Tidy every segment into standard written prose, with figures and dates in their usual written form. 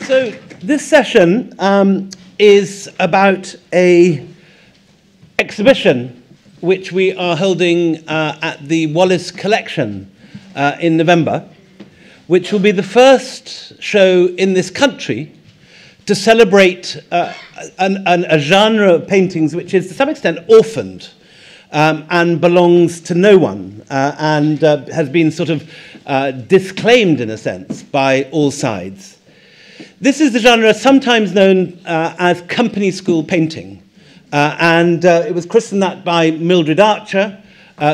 So this session is about an exhibition which we are holding at the Wallace Collection in November, which will be the first show in this country to celebrate a genre of paintings which is to some extent orphaned and belongs to no one and has been sort of disclaimed in a sense by all sides. This is the genre sometimes known as company school painting, and it was christened that by Mildred Archer,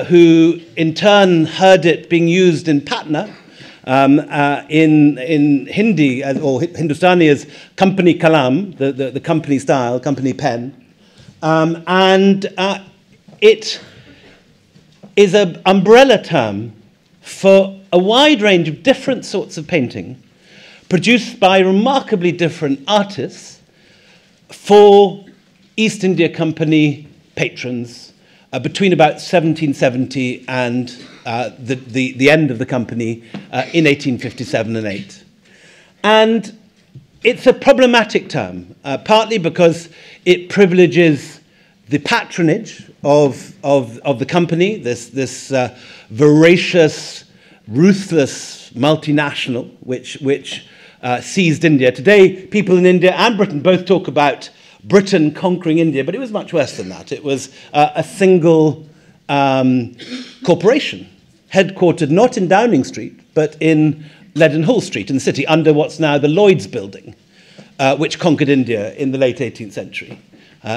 who in turn heard it being used in Patna in Hindi or Hindustani as company kalam, the company style, company pen, and it is an umbrella term for a wide range of different sorts of painting produced by remarkably different artists for East India Company patrons between about 1770 and the end of the company in 1857 and 8. And it's a problematic term, partly because it privileges the patronage of the company, this voracious, ruthless multinational which seized India. Today, people in India and Britain both talk about Britain conquering India, but it was much worse than that. It was a single corporation, headquartered not in Downing Street, but in Leadenhall Street in the city, under what's now the Lloyd's building, which conquered India in the late 18th century.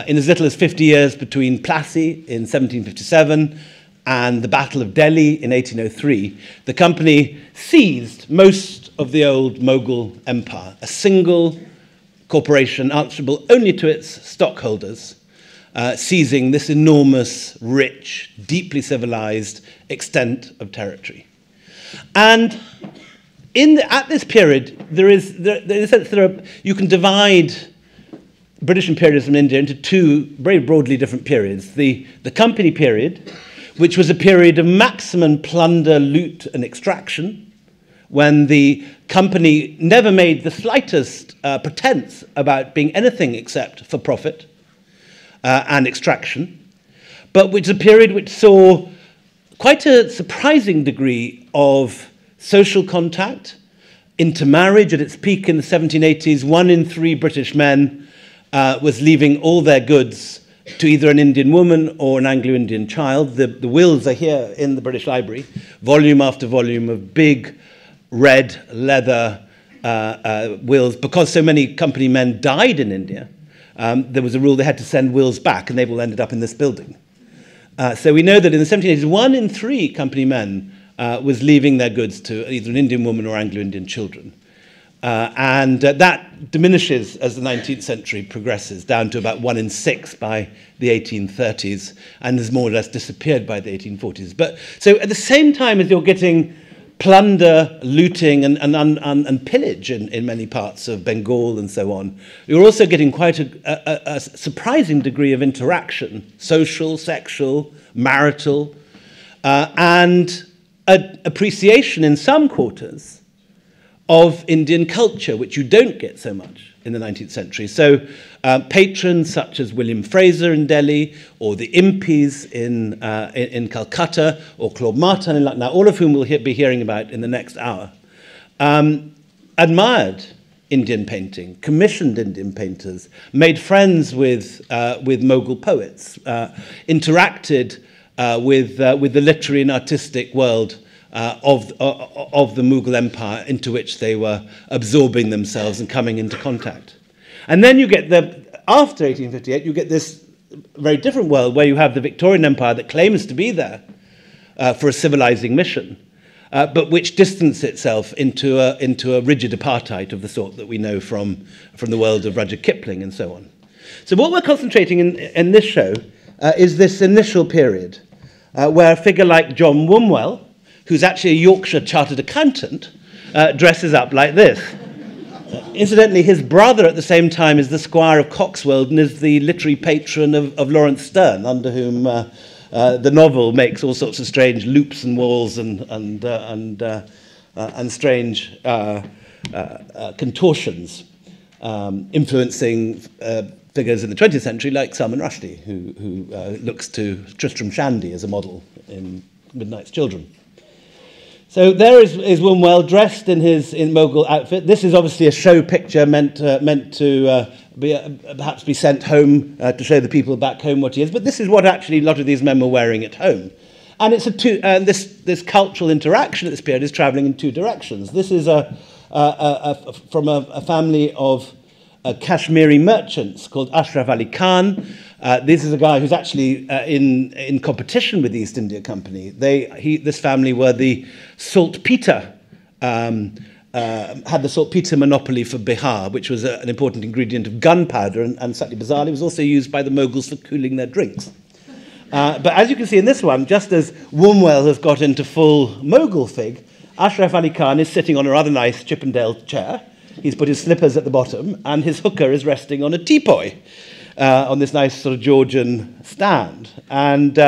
In as little as 50 years between Plassey in 1757 and the Battle of Delhi in 1803, the company seized most of the old Mughal empire, a single corporation answerable only to its stockholders, seizing this enormous, rich, deeply civilized extent of territory. And at this period, in a sense, you can divide British imperialism in India into two very broadly different periods. The company period, which was a period of maximum plunder, loot, and extraction, when the company never made the slightest pretense about being anything except for profit and extraction, but which is a period which saw quite a surprising degree of social contact, intermarriage at its peak in the 1780s. 1 in 3 British men was leaving all their goods to either an Indian woman or an Anglo-Indian child. The wills are here in the British Library, volume after volume of big red leather wills. Because so many company men died in India, there was a rule they had to send wills back, and they've all ended up in this building. So we know that in the 1780s, 1 in 3 company men was leaving their goods to either an Indian woman or Anglo-Indian children. And that diminishes as the 19th century progresses, down to about 1 in 6 by the 1830s, and has more or less disappeared by the 1840s. But so at the same time as you're getting plunder, looting, and pillage in many parts of Bengal and so on, you're also getting quite a surprising degree of interaction, social, sexual, marital, and an appreciation in some quarters of Indian culture, which you don't get so much in the 19th century. So patrons such as William Fraser in Delhi, or the Impes in Calcutta, or Claude Martin in Lucknow, all of whom we'll be hearing about in the next hour, admired Indian painting, commissioned Indian painters, made friends with Mughal poets, interacted with the literary and artistic world of the Mughal Empire, into which they were absorbing themselves and coming into contact. And then you get after 1858, you get this very different world where you have the Victorian Empire that claims to be there for a civilizing mission, but which distanced itself into a rigid apartheid of the sort that we know from the world of Rudyard Kipling and so on. So what we're concentrating in this show is this initial period where a figure like John Wombwell, who's actually a Yorkshire chartered accountant, dresses up like this. Incidentally, his brother at the same time is the Squire of Coxwold and is the literary patron of Lawrence Sterne, under whom the novel makes all sorts of strange loops and walls and strange contortions. influencing figures in the 20th century like Salman Rushdie, who looks to Tristram Shandy as a model in Midnight's Children. So there is Wombwell dressed in his Mughal outfit. This is obviously a show picture meant to perhaps be sent home to show the people back home what he is. But this is what actually a lot of these men were wearing at home. And it's this cultural interaction at this period is travelling in two directions. This is from a family of Kashmiri merchants called Ashraf Ali Khan. This is a guy who's actually in competition with the East India Company. This family were the saltpeter, had the saltpeter monopoly for Bihar, which was an important ingredient of gunpowder, and slightly bizarrely was also used by the Mughals for cooling their drinks. But as you can see in this one, just as Wombwell has got into full Mughal fig, Ashraf Ali Khan is sitting on a rather nice Chippendale chair. He's put his slippers at the bottom, and his hooker is resting on a teapoy on this nice sort of Georgian stand. And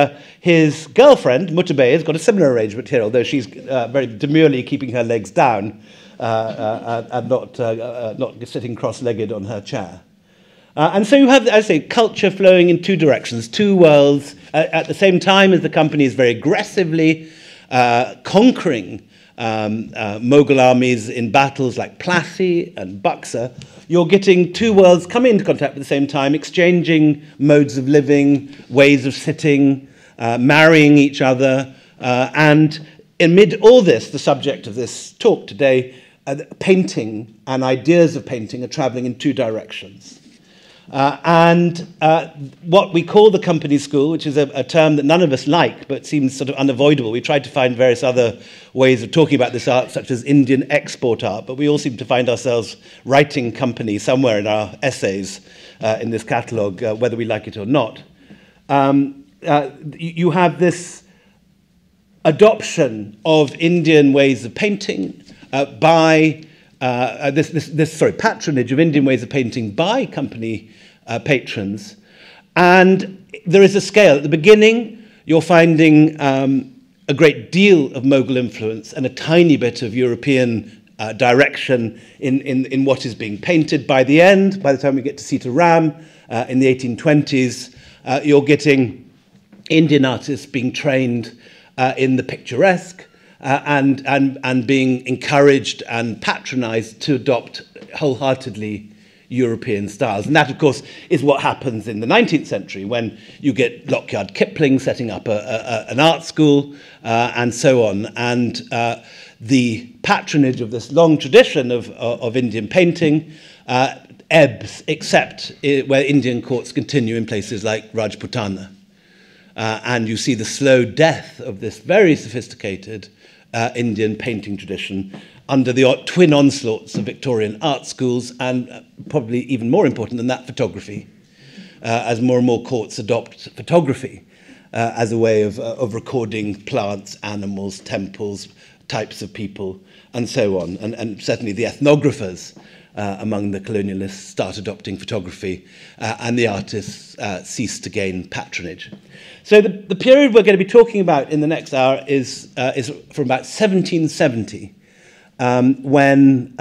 his girlfriend, Mutabey, has got a similar arrangement here, although she's very demurely keeping her legs down and not sitting cross-legged on her chair. And so you have, as I say, culture flowing in two directions, two worlds, at the same time as the company is very aggressively conquering Mughal armies in battles like Plassey and Buxar. You're getting two worlds coming into contact at the same time, exchanging modes of living, ways of sitting, marrying each other. And amid all this, the subject of this talk today, painting and ideas of painting are travelling in two directions. What we call the company school, which is a term that none of us like, but seems sort of unavoidable. We tried to find various other ways of talking about this art, such as Indian export art, but we all seem to find ourselves writing company somewhere in our essays in this catalogue, whether we like it or not. You have this adoption of Indian ways of painting by patronage of Indian ways of painting by company patrons. And there is a scale. At the beginning, you're finding a great deal of Mughal influence and a tiny bit of European direction in what is being painted. By the end, by the time we get to Sita Ram in the 1820s, you're getting Indian artists being trained in the picturesque, and being encouraged and patronized to adopt wholeheartedly European styles. And that, of course, is what happens in the 19th century when you get Lockyer Kipling setting up an art school and so on. And the patronage of this long tradition of Indian painting ebbs, except where Indian courts continue in places like Rajputana. And you see the slow death of this very sophisticated Indian painting tradition under the twin onslaughts of Victorian art schools, and probably even more important than that, photography, as more and more courts adopt photography as a way of recording plants, animals, temples, types of people, and so on. And certainly the ethnographers among the colonialists start adopting photography, and the artists cease to gain patronage. So the period we're going to be talking about in the next hour is from about 1770, when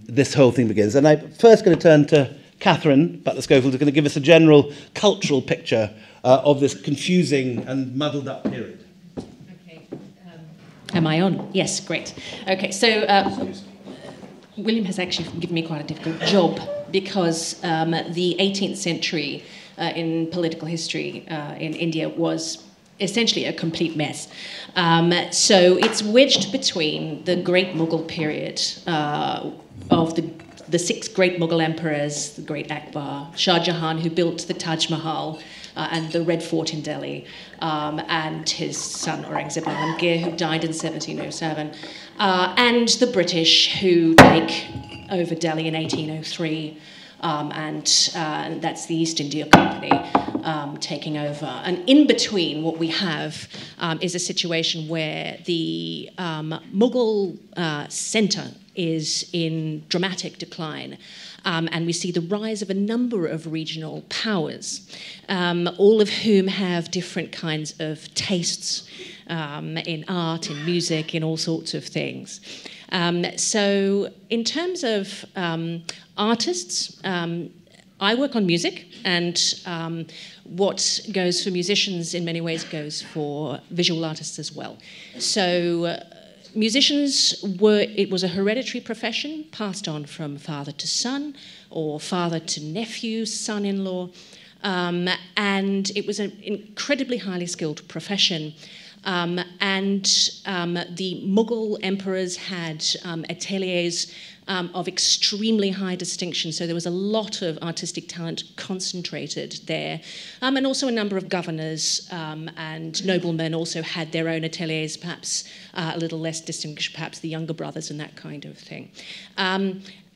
this whole thing begins. And I'm first going to turn to Katherine Butler Schofield, who's going to give us a general cultural picture of this confusing and muddled up period. Okay. Am I on? Yes, great. Okay, so William has actually given me quite a difficult job, because the 18th century in political history in India was essentially a complete mess. So it's wedged between the great Mughal period of the six great Mughal emperors, the great Akbar, Shah Jahan, who built the Taj Mahal and the Red Fort in Delhi, and his son Aurangzeb Alamgir, who died in 1707, and the British, who take over Delhi in 1803, and that's the East India Company taking over. And in between, what we have is a situation where the Mughal centre is in dramatic decline. And we see the rise of a number of regional powers, all of whom have different kinds of tastes in art, in music, in all sorts of things. So in terms of artists, I work on music, and what goes for musicians in many ways goes for visual artists as well. So it was a hereditary profession passed on from father to son, or father to nephew, son-in-law, and it was an incredibly highly skilled profession. The Mughal emperors had ateliers of extremely high distinction, so there was a lot of artistic talent concentrated there. And also a number of governors and noblemen also had their own ateliers, perhaps a little less distinguished, perhaps the younger brothers and that kind of thing.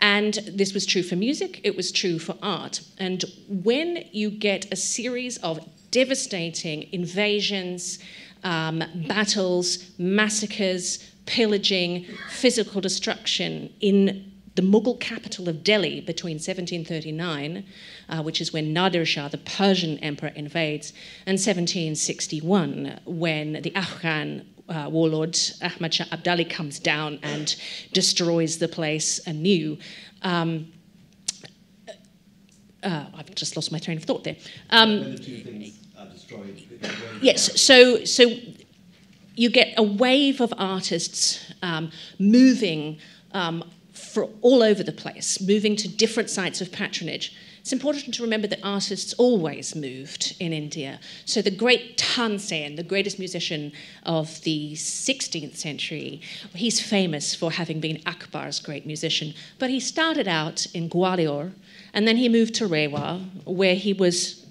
And this was true for music, it was true for art. And when you get a series of devastating invasions, battles, massacres, pillaging, physical destruction in the Mughal capital of Delhi between 1739, which is when Nadir Shah, the Persian emperor, invades, and 1761, when the Afghan warlord Ahmad Shah Abdali comes down and destroys the place anew. I've just lost my train of thought there. When the two things are destroyed. Yes, so you get a wave of artists moving all over the place, moving to different sites of patronage. It's important to remember that artists always moved in India. So the great Tansen, the greatest musician of the 16th century, he's famous for having been Akbar's great musician, but he started out in Gwalior, and then he moved to Rewa, where he was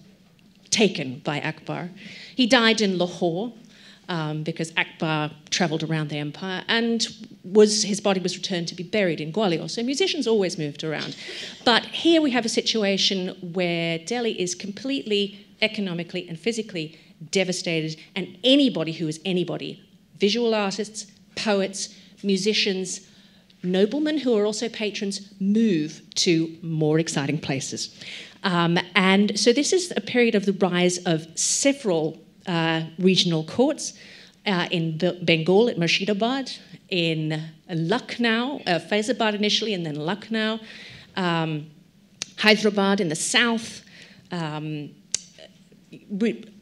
taken by Akbar. He died in Lahore, because Akbar travelled around the empire, and his body was returned to be buried in Gwalior. So musicians always moved around. But here we have a situation where Delhi is completely economically and physically devastated, and anybody who is anybody, visual artists, poets, musicians, noblemen who are also patrons, move to more exciting places. And so this is a period of the rise of several regional courts in Bengal at Murshidabad, in Lucknow, Faizabad initially, and then Lucknow, Hyderabad in the south,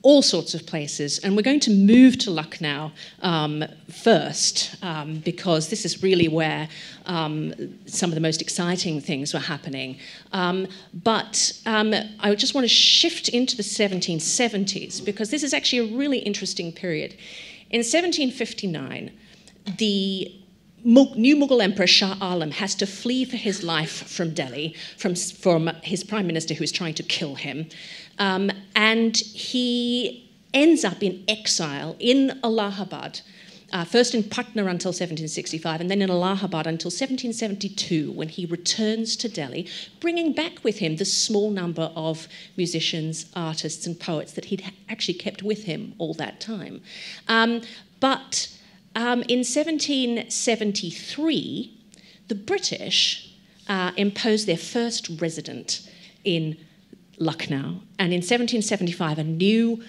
all sorts of places. And we're going to move to Lucknow first, because this is really where some of the most exciting things were happening. But I just want to shift into the 1770s, because this is actually a really interesting period. In 1759, the new Mughal Emperor Shah Alam has to flee for his life from Delhi, from his prime minister who is trying to kill him. And he ends up in exile in Allahabad, first in Patna until 1765, and then in Allahabad until 1772, when he returns to Delhi, bringing back with him the small number of musicians, artists, and poets that he'd actually kept with him all that time. But in 1773, the British imposed their first resident in Lucknow, and in 1775, a new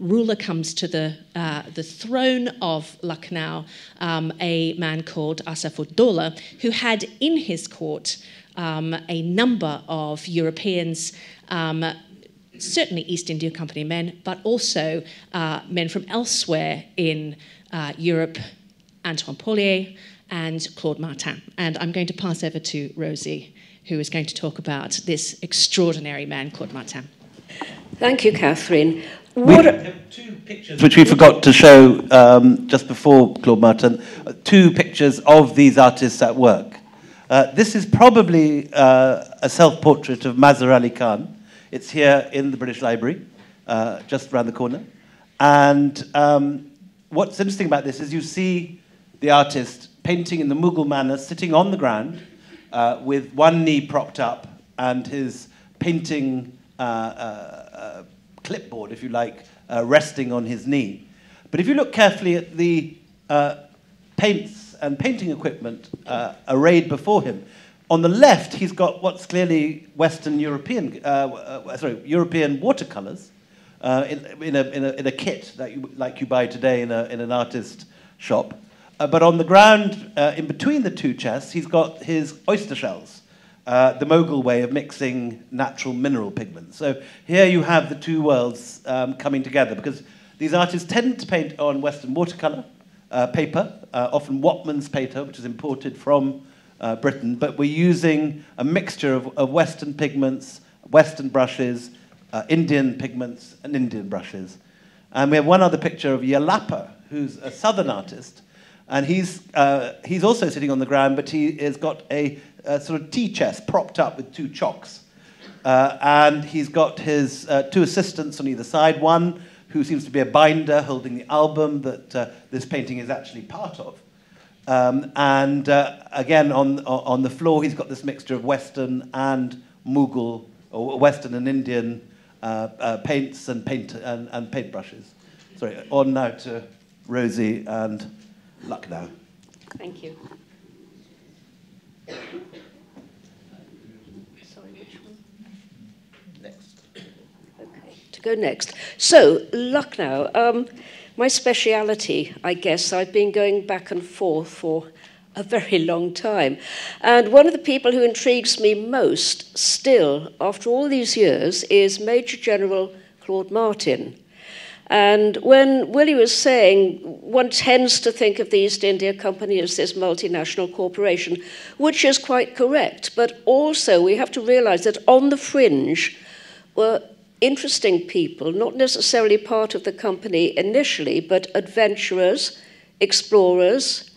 ruler comes to the throne of Lucknow, a man called Asaf-ud-Dawla, who had in his court a number of Europeans, certainly East India Company men, but also men from elsewhere in Europe, Antoine Paulier and Claude Martin. And I'm going to pass over to Rosie, who is going to talk about this extraordinary man, Claude Martin. Thank you, Catherine. We have two pictures which we forgot to show just before Claude Martin, two pictures of these artists at work. This is probably a self-portrait of Mazzarelli Khan. It's here in the British Library, just around the corner. And what's interesting about this is you see the artist painting in the Mughal manner, sitting on the ground with one knee propped up and his painting clipboard, if you like, resting on his knee. But if you look carefully at the paints and painting equipment arrayed before him, on the left he's got what's clearly Western European, European watercolors in a kit that you buy today in an artist shop. But on the ground, in between the two chests, he's got his oyster shells, the Mughal way of mixing natural mineral pigments. So here you have the two worlds coming together, because these artists tend to paint on Western watercolour paper, often Watman's paper, which is imported from Britain, but we're using a mixture of Western pigments, Western brushes, Indian pigments, and Indian brushes. And we have one other picture of Lapa, who's a southern artist, and he's also sitting on the ground, but he has got a sort of tea chest propped up with two chocks. And he's got his two assistants on either side, one who seems to be a binder holding the album that this painting is actually part of. And again, on the floor, he's got this mixture of Western and Mughal, or Western and Indian paints and paint brushes. Sorry, on now to Rosie and Lucknow. Thank you. Sorry, which one? Next. Okay, to go next. So, Lucknow, my speciality, I guess. I've been going back and forth for a very long time. And one of the people who intrigues me most still, after all these years, is Major General Claude Martin. And when Willie was saying one tends to think of the East India Company as this multinational corporation, which is quite correct, but also we have to realize that on the fringe were interesting people, not necessarily part of the company initially, but adventurers, explorers,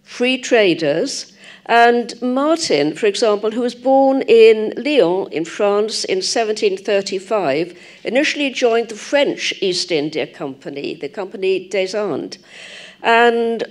free traders. And Martin, for example, who was born in Lyon in France in 1735, initially joined the French East India Company, the Compagnie des Indes. And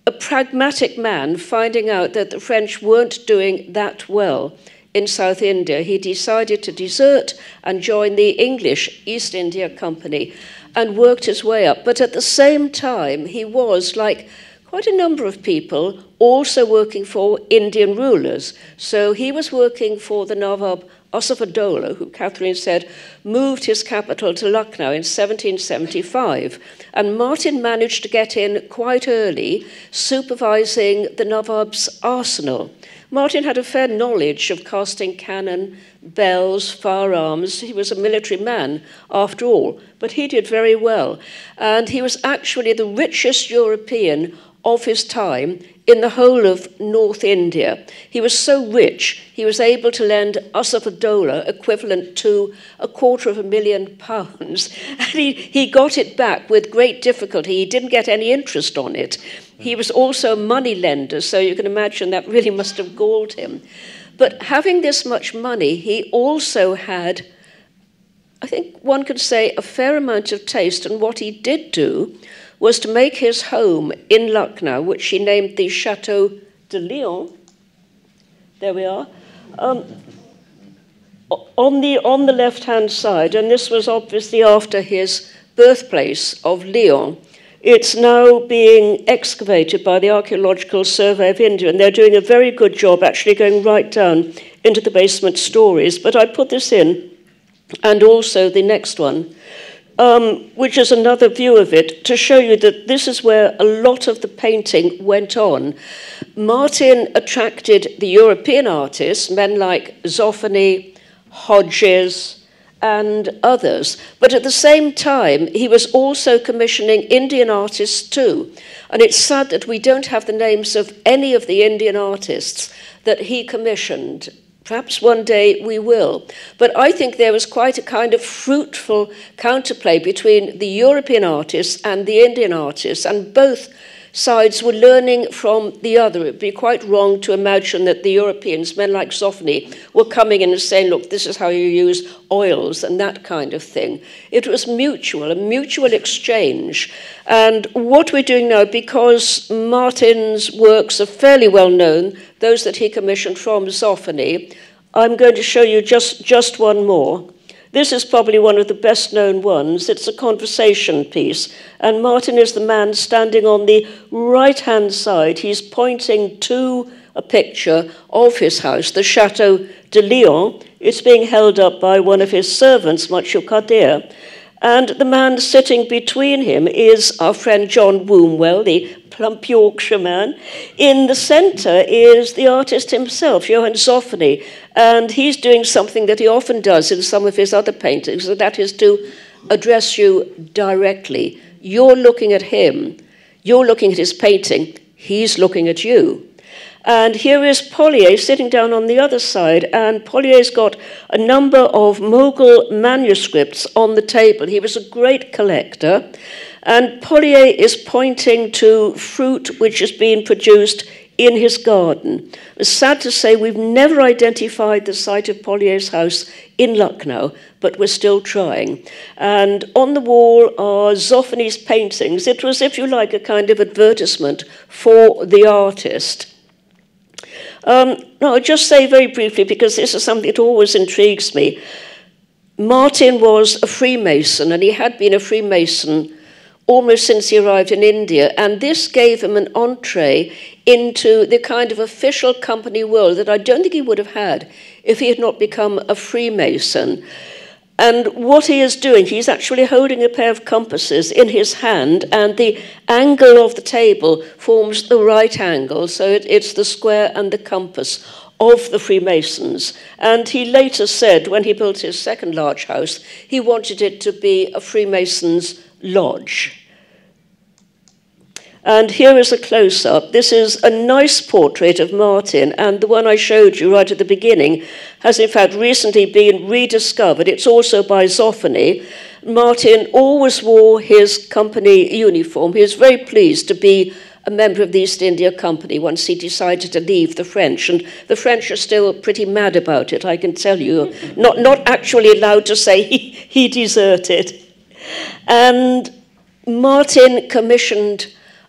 a pragmatic man, finding out that the French weren't doing that well in South India, he decided to desert and join the English East India Company and worked his way up. But at the same time, he was, like quite a number of people, also working for Indian rulers. So he was working for the Nawab Asaf-ud-Dowla, who Catherine said moved his capital to Lucknow in 1775. And Martin managed to get in quite early, supervising the Nawab's arsenal. Martin had a fair knowledge of casting cannon, bells, firearms. He was a military man, after all, but he did very well. And he was actually the richest European of his time in the whole of North India. He was so rich, he was able to lend Asaf-ud-Dowla equivalent to £250,000. And he got it back with great difficulty. He didn't get any interest on it. He was also a money lender, so you can imagine that really must have galled him. But having this much money, he also had, I think one could say, a fair amount of taste. And what he did do was to make his home in Lucknow, which he named the Chateau de Lyon. There we are. On the left-hand side, and this was obviously after his birthplace of Lyon, it's now being excavated by the Archaeological Survey of India, and they're doing a very good job actually going right down into the basement stories. But I put this in, and also the next one, which is another view of it, to show you that this is where a lot of the painting went on. Martin attracted the European artists, men like Zoffany, Hodges, and others. But at the same time, he was also commissioning Indian artists too. And it's sad that we don't have the names of any of the Indian artists that he commissioned. Perhaps one day we will. But I think there was quite a kind of fruitful counterplay between the European artists and the Indian artists, and both sides were learning from the other. It would be quite wrong to imagine that the Europeans, men like Zoffany, were coming in and saying, look, this is how you use oils and that kind of thing. It was mutual, a mutual exchange. And what we're doing now, because Martin's works are fairly well known, those that he commissioned from Zoffany, I'm going to show you just one more. This is probably one of the best known ones. It's a conversation piece. And Martin is the man standing on the right-hand side. He's pointing to a picture of his house, the Chateau de Lyon. It's being held up by one of his servants, Macho Kadir. And the man sitting between him is our friend John Wombwell, the plump Yorkshire man. In the centre is the artist himself, Johann Zoffany, and he's doing something that he often does in some of his other paintings, and that is to address you directly. You're looking at him, you're looking at his painting, he's looking at you. And here is Pollier sitting down on the other side, and Pollier's got a number of Mughal manuscripts on the table. He was a great collector, and Pollier is pointing to fruit which has been produced in his garden. It's sad to say we've never identified the site of Pollier's house in Lucknow, but we're still trying. And on the wall are Zoffany's paintings. It was, if you like, a kind of advertisement for the artist. No, I'll just say very briefly, because this is something that always intrigues me. Martin was a Freemason, and he had been a Freemason almost since he arrived in India, and this gave him an entree into the kind of official company world that I don't think he would have had if he had not become a Freemason. And what he is doing, he's actually holding a pair of compasses in his hand, and the angle of the table forms the right angle, so it's the square and the compass of the Freemasons. And he later said, when he built his second large house, he wanted it to be a Freemasons' lodge. And here is a close-up. This is a nice portrait of Martin, and the one I showed you right at the beginning has in fact recently been rediscovered. It's also by Zoffany. Martin always wore his company uniform. He was very pleased to be a member of the East India Company once he decided to leave the French, and the French are still pretty mad about it, I can tell you. Not actually allowed to say he deserted. And Martin commissioned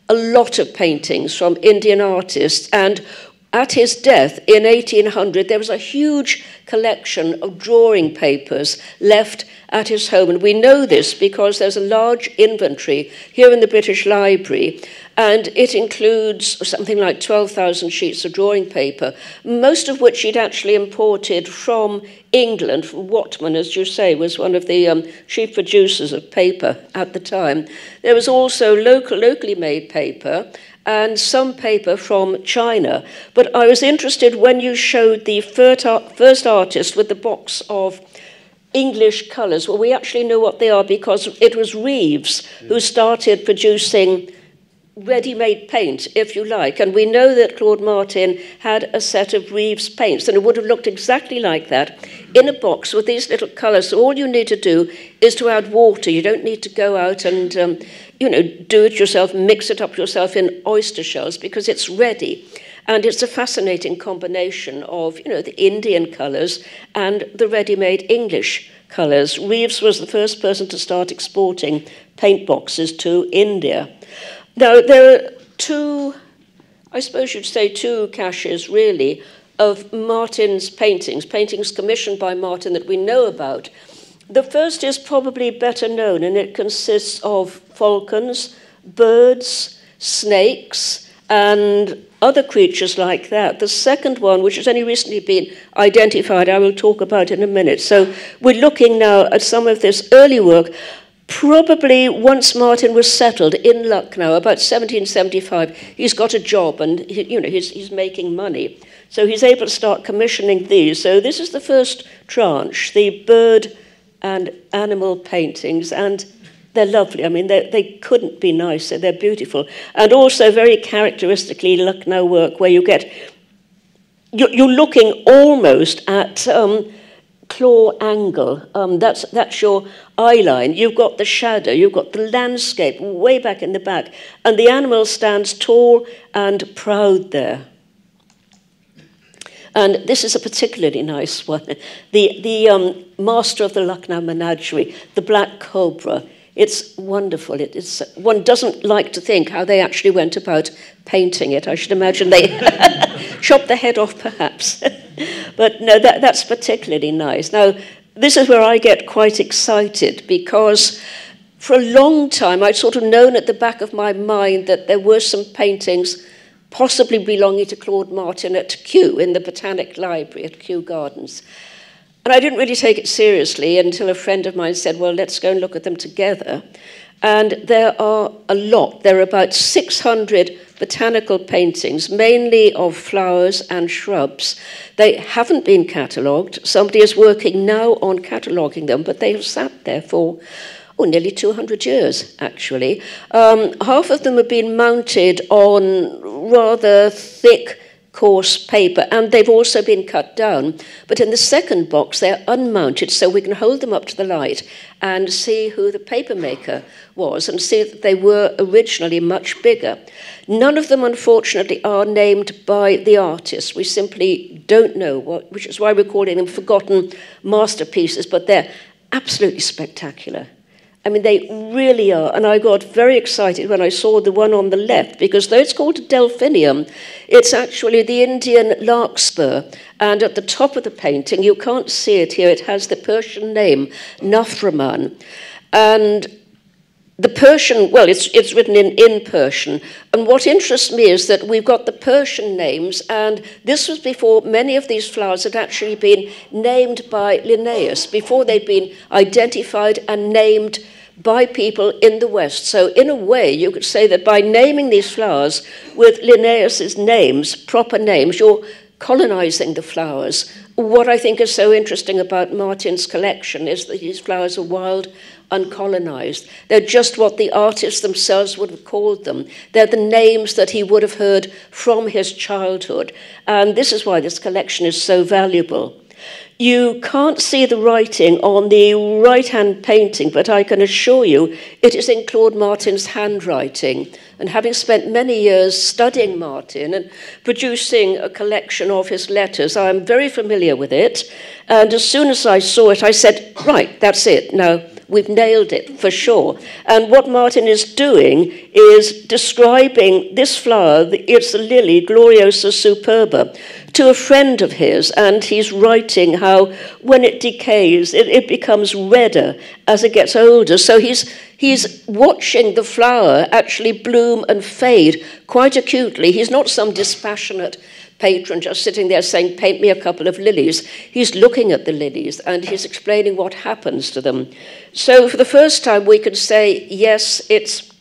a lot of paintings from Indian artists, and at his death in 1800 there was a huge collection of drawing papers left at his home, and we know this because there's a large inventory here in the British Library, and it includes something like 12,000 sheets of drawing paper, most of which he'd actually imported from England, from Watman, as you say, was one of the chief producers of paper at the time. There was also locally made paper, and some paper from China. But I was interested when you showed the first artist with the box of English colours. Well, we actually know what they are because it was Reeves who started producing ready-made paint, if you like. And we know that Claude Martin had a set of Reeves paints, and it would have looked exactly like that in a box with these little colours. So all you need to do is to add water. You don't need to go out and, do it yourself, mix it up yourself in oyster shells, because it's ready. And it's a fascinating combination of, the Indian colours and the ready-made English colours. Reeves was the first person to start exporting paint boxes to India. Now, there are two caches, really, of Martin's paintings commissioned by Martin that we know about. The first is probably better known, and it consists of falcons, birds, snakes, and other creatures like that. The second one, which has only recently been identified, I will talk about in a minute. So we're looking now at some of this early work. Probably once Martin was settled in Lucknow, about 1775, he's got a job and he's making money. So he's able to start commissioning these. So this is the first tranche, the bird and animal paintings, and they're lovely. I mean, they couldn't be nicer. They're beautiful. And also very characteristically Lucknow work where you're looking almost at claw angle. That's your eye line. You've got the shadow, you've got the landscape way back in the back, and the animal stands tall and proud there. And this is a particularly nice one. The master of the Lucknow menagerie, the black cobra. It's wonderful. One doesn't like to think how they actually went about painting it. I should imagine they chopped the head off, perhaps. But no, that's particularly nice. Now, this is where I get quite excited, because for a long time I'd sort of known at the back of my mind that there were some paintings possibly belonging to Claude Martin at Kew, in the Botanic Library at Kew Gardens. And I didn't really take it seriously until a friend of mine said, well, let's go and look at them together. And there are a lot. There are about 600 botanical paintings, mainly of flowers and shrubs. They haven't been catalogued. Somebody is working now on cataloguing them, but they have sat there for nearly 200 years, actually. Half of them have been mounted on rather thick, coarse paper, and they've also been cut down. But in the second box, they're unmounted, so we can hold them up to the light and see who the paper maker was and see that they were originally much bigger. None of them, unfortunately, are named by the artist. We simply don't know, which is why we're calling them forgotten masterpieces, but they're absolutely spectacular. I mean, they really are. And I got very excited when I saw the one on the left, because though it's called a delphinium, it's actually the Indian larkspur. And at the top of the painting, you can't see it here, it has the Persian name, Naframan. And the Persian, well, it's written in Persian. And what interests me is that we've got the Persian names, and this was before many of these flowers had actually been named by Linnaeus, before they'd been identified and named by people in the West. So in a way, you could say that by naming these flowers with Linnaeus's names, proper names, you're colonizing the flowers. What I think is so interesting about Martin's collection is that these flowers are wild, uncolonized. They're just what the artists themselves would have called them. They're the names that he would have heard from his childhood. And this is why this collection is so valuable. You can't see the writing on the right-hand painting, but I can assure you it is in Claude Martin's handwriting. And having spent many years studying Martin and producing a collection of his letters, I am very familiar with it. And as soon as I saw it, I said, right, that's it. Now, we've nailed it for sure. And what Martin is doing is describing this flower, it's the lily, Gloriosa superba, to a friend of his, and he's writing how when it decays, it becomes redder as it gets older. So he's watching the flower actually bloom and fade quite acutely. He's not some dispassionate patron just sitting there saying, paint me a couple of lilies. He's looking at the lilies and he's explaining what happens to them. So for the first time, we could say, yes, it's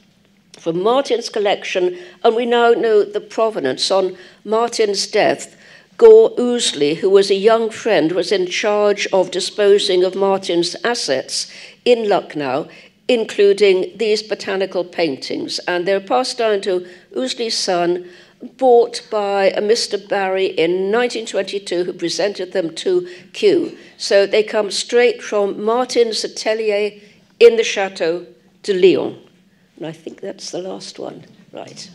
from Martin's collection, and we now know the provenance. On Martin's death, Gore Ouseley, who was a young friend, was in charge of disposing of Martin's assets in Lucknow, including these botanical paintings. And they're passed down to Ouseley's son, bought by a Mr. Barry in 1922, who presented them to Kew. So they come straight from Martin's atelier in the Chateau de Lyon. And I think that's the last one. Right.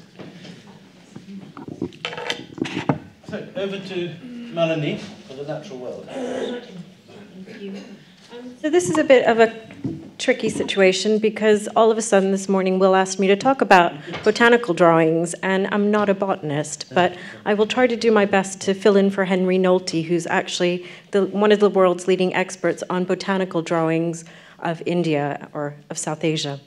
So over to Malini for the natural world. Thank you. So this is a bit of a tricky situation because all of a sudden this morning Will asked me to talk about botanical drawings, and I'm not a botanist, but I will try to do my best to fill in for Henry Nolte, who's actually one of the world's leading experts on botanical drawings of India or of South Asia.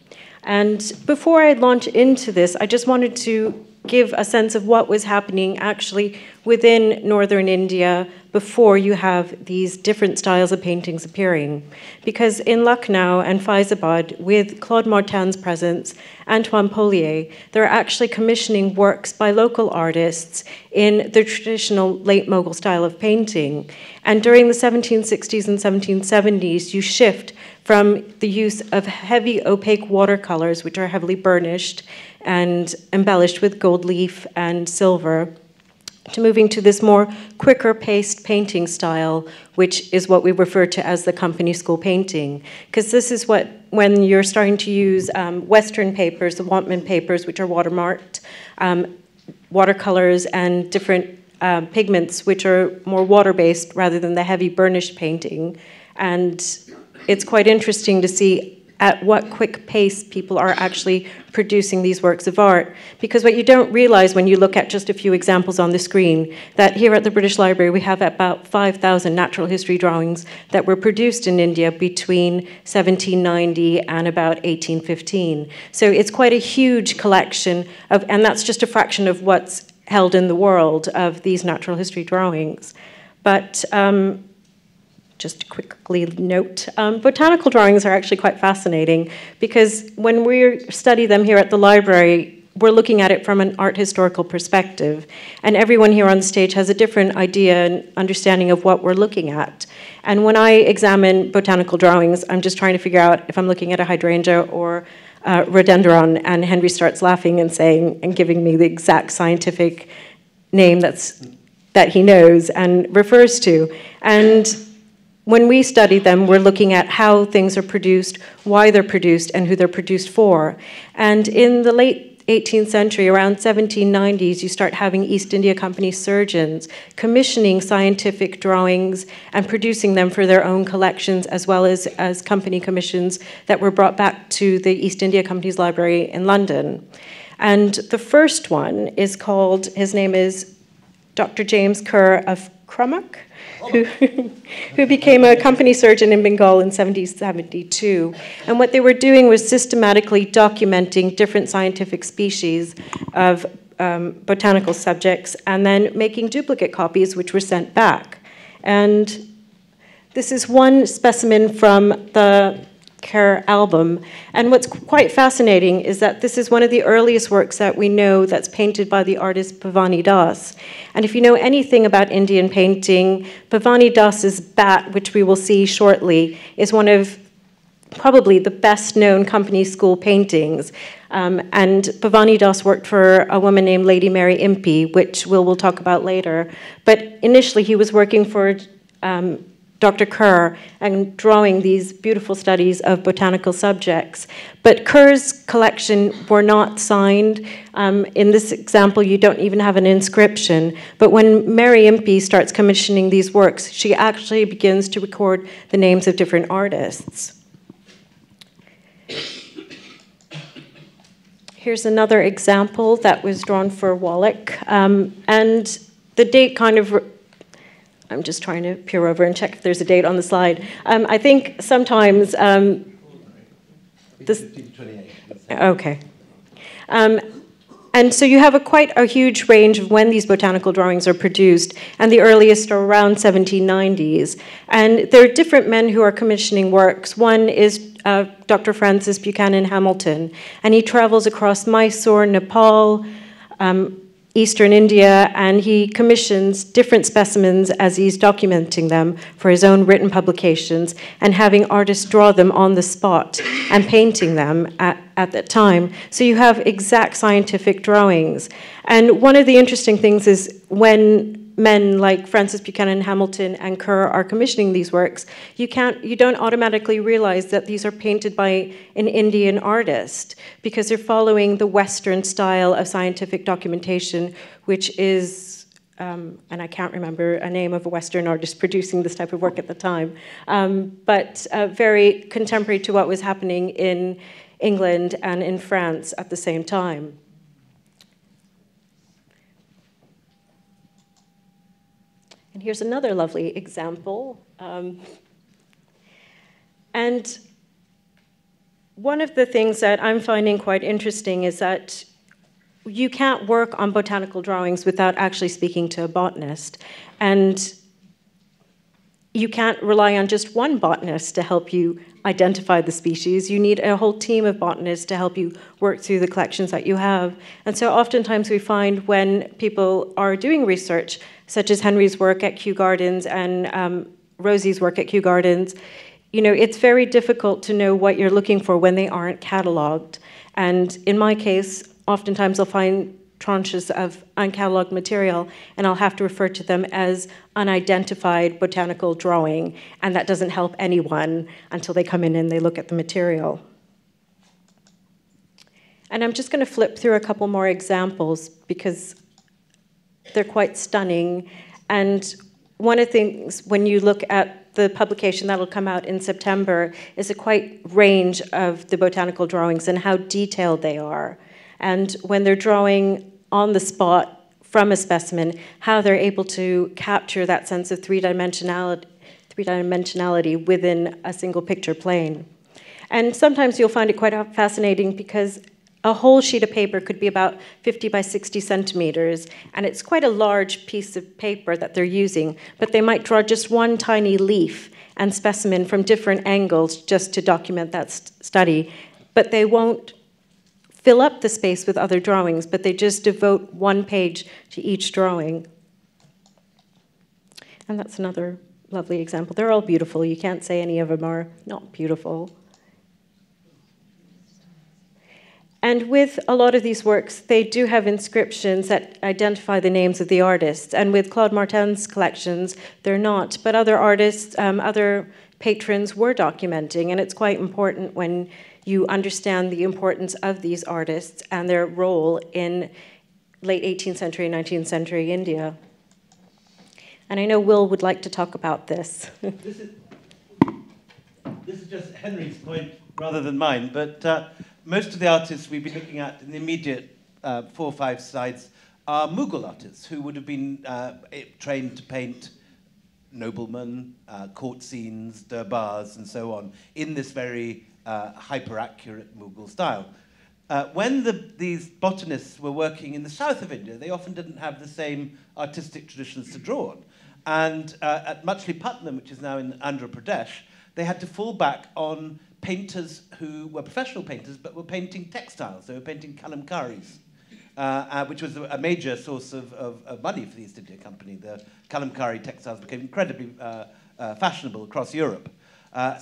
And before I launch into this, I just wanted to give a sense of what was happening actually within northern India before you have these different styles of paintings appearing. Because in Lucknow and Faizabad, with Claude Martin's presence, Antoine Polier, they're actually commissioning works by local artists in the traditional late Mughal style of painting. And during the 1760s and 1770s, you shift from the use of heavy opaque watercolors, which are heavily burnished and embellished with gold leaf and silver, to moving to this more quicker paced painting style, which is what we refer to as the company school painting. Because this is what, when you're starting to use Western papers, the Wantman papers, which are watermarked, watercolors and different pigments, which are more water-based rather than the heavy burnished painting. And it's quite interesting to see at what quick pace people are actually producing these works of art. Because what you don't realize when you look at just a few examples on the screen, that here at the British Library we have about 5,000 natural history drawings that were produced in India between 1790 and about 1815. So it's quite a huge collection of, and that's just a fraction of what's held in the world of these natural history drawings. But just to quickly note, botanical drawings are actually quite fascinating because when we study them here at the library, we're looking at it from an art historical perspective, and everyone here on the stage has a different idea and understanding of what we're looking at. And when I examine botanical drawings, I'm just trying to figure out if I'm looking at a hydrangea or rhododendron, and Henry starts laughing and saying and giving me the exact scientific name that he knows and refers to. And when we study them, we're looking at how things are produced, why they're produced, and who they're produced for. And in the late 18th century, around 1790s, you start having East India Company surgeons commissioning scientific drawings and producing them for their own collections, as well as company commissions that were brought back to the East India Company's library in London. And the first one is called, his name is Dr. James Kerr of Crummock, who became a company surgeon in Bengal in 1772. And what they were doing was systematically documenting different scientific species of botanical subjects and then making duplicate copies which were sent back. And this is one specimen from the Kerr album. And what's quite fascinating is that this is one of the earliest works that we know that's painted by the artist Pavani Das. And if you know anything about Indian painting, Pavani Das's bat, which we will see shortly, is one of probably the best known company school paintings. And Pavani Das worked for a woman named Lady Mary Impe, which we'll talk about later. But initially he was working for Dr. Kerr and drawing these beautiful studies of botanical subjects. But Kerr's collection were not signed. In this example, you don't even have an inscription. But when Mary Impe starts commissioning these works, she actually begins to record the names of different artists. Here's another example that was drawn for Wallach. And the date kind of, I'm just trying to peer over and check if there's a date on the slide. I think sometimes this. Okay. And so you have quite a huge range of when these botanical drawings are produced, and the earliest are around 1790s. And there are different men who are commissioning works. One is Dr. Francis Buchanan Hamilton, and he travels across Mysore, Nepal, Eastern India, and he commissions different specimens as he's documenting them for his own written publications and having artists draw them on the spot and painting them at that time. So you have exact scientific drawings. And one of the interesting things is when men like Francis Buchanan Hamilton and Kerr are commissioning these works, you don't automatically realize that these are painted by an Indian artist because they're following the Western style of scientific documentation, which is, and I can't remember a name of a Western artist producing this type of work at the time, but very contemporary to what was happening in England and in France at the same time. And here's another lovely example. And one of the things that I'm finding quite interesting is that you can't work on botanical drawings without actually speaking to a botanist. And you can't rely on just one botanist to help you identify the species. You need a whole team of botanists to help you work through the collections that you have. And so oftentimes we find when people are doing research, such as Henry's work at Kew Gardens and Rosie's work at Kew Gardens, you know, it's very difficult to know what you're looking for when they aren't cataloged. And in my case, oftentimes I'll find tranches of uncatalogued material, and I'll have to refer to them as unidentified botanical drawing, and that doesn't help anyone until they come in and they look at the material. And I'm just going to flip through a couple more examples because they're quite stunning. And one of the things, when you look at the publication that'll come out in September, is a quite range of the botanical drawings and how detailed they are. And when they're drawing on the spot from a specimen, how they're able to capture that sense of three-dimensionality within a single picture plane. And sometimes you'll find it quite fascinating because a whole sheet of paper could be about 50 by 60 centimeters, and it's quite a large piece of paper that they're using, but they might draw just one tiny leaf and specimen from different angles just to document that study. But they won't fill up the space with other drawings, but they just devote one page to each drawing. And that's another lovely example. They're all beautiful. You can't say any of them are not beautiful. And with a lot of these works, they do have inscriptions that identify the names of the artists. And with Claude Martin's collections, they're not. But other artists, other patrons were documenting. And it's quite important when you understand the importance of these artists and their role in late 18th century, 19th century India. And I know Will would like to talk about this. This is just Henry's point rather than mine, but most of the artists we've been looking at in the immediate 4 or 5 slides are Mughal artists who would have been trained to paint noblemen, court scenes, durbars, and so on, in this very hyper-accurate Mughal style. When these botanists were working in the south of India, they often didn't have the same artistic traditions to draw on. And at Machilipatnam, which is now in Andhra Pradesh, they had to fall back on painters who were professional painters but were painting textiles. They were painting kalamkaris, which was a major source of money for the East India Company. The kalamkari textiles became incredibly fashionable across Europe.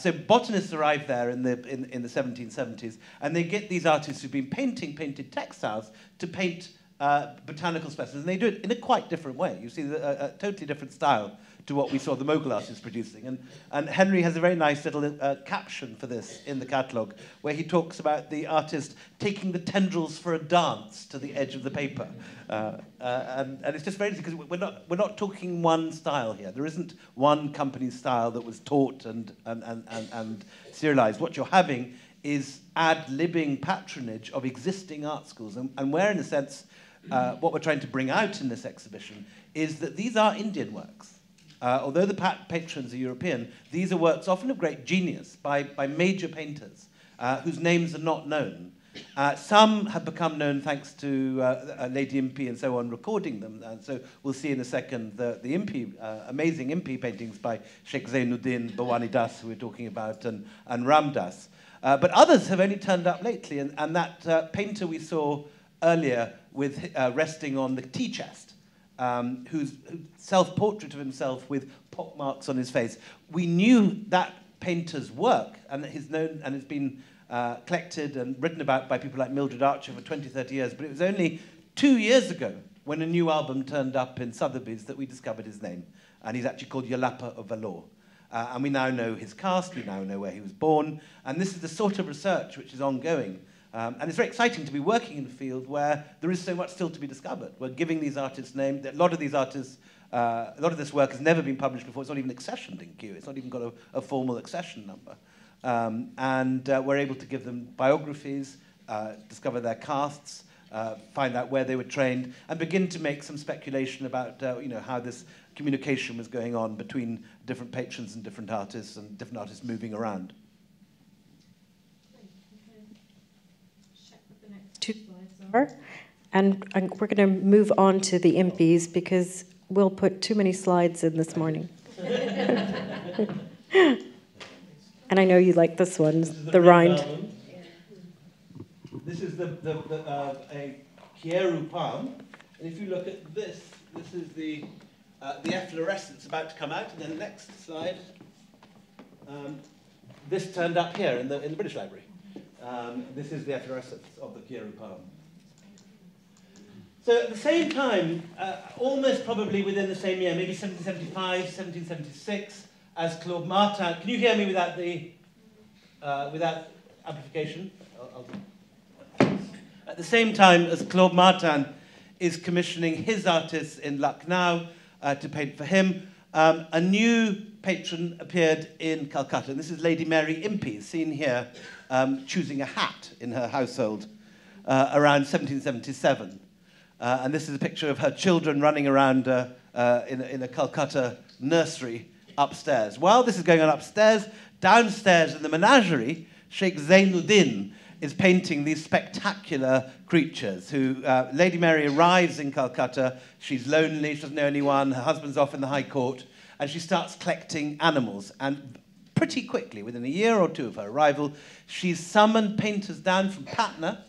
So botanists arrived there in the 1770s, and they get these artists who've been painted textiles to paint botanical specimens, and they do it in a quite different way. You see a totally different style to what we saw the Mughal artists producing. And Henry has a very nice little caption for this in the catalogue, where he talks about the artist taking the tendrils for a dance to the edge of the paper. And it's just very interesting, because we're not talking one style here. There isn't one company's style that was taught and serialized. What you're having is ad-libbing patronage of existing art schools. And where, in a sense, what we're trying to bring out in this exhibition is that these are Indian works. Although the patrons are European, these are works often of great genius by major painters whose names are not known. Some have become known thanks to Lady Impe and so on recording them. So we'll see in a second the Impe, amazing Impe paintings by Sheikh Zainuddin, Bhavani Das, who we're talking about, and Ram Das. But others have only turned up lately, and that painter we saw earlier with resting on the tea chest, whose self-portrait of himself with pockmarks on his face. We knew that painter's work, and it's known and it's been collected and written about by people like Mildred Archer for 20, 30 years, but it was only 2 years ago when a new album turned up in Sotheby's that we discovered his name, and he's actually called Yalapa of Vellore. And we now know his caste, we now know where he was born, and this is the sort of research which is ongoing. And it's very exciting to be working in a field where there is so much still to be discovered. We're giving these artists names. A lot of these artists, a lot of this work has never been published before. It's not even accessioned in Kew. It's not even got a formal accession number. And we're able to give them biographies, discover their castes, find out where they were trained, and begin to make some speculation about how this communication was going on between different patrons and different artists moving around. Two slides are, and we're going to move on to the Impes because we'll put too many slides in this morning. And I know you like this one, the rind. This is a Kieru palm, and if you look at this is the efflorescence about to come out. And then the next slide, this turned up here in the British Library. This is the efflorescence of the Kieru palm. So at the same time, almost probably within the same year, maybe 1775, 1776, as Claude Martin. Can you hear me without amplification? At the same time as Claude Martin is commissioning his artists in Lucknow to paint for him, a new patron appeared in Calcutta. And this is Lady Mary Impe, seen here choosing a hat in her household around 1777. And this is a picture of her children running around in a Calcutta nursery upstairs. While this is going on upstairs, downstairs in the menagerie, Sheikh Zainuddin is painting these spectacular creatures who, Lady Mary arrives in Calcutta, she's lonely, she doesn't know anyone, her husband's off in the High Court, and she starts collecting animals. And pretty quickly, within a year or two of her arrival, she's summoned painters down from Patna,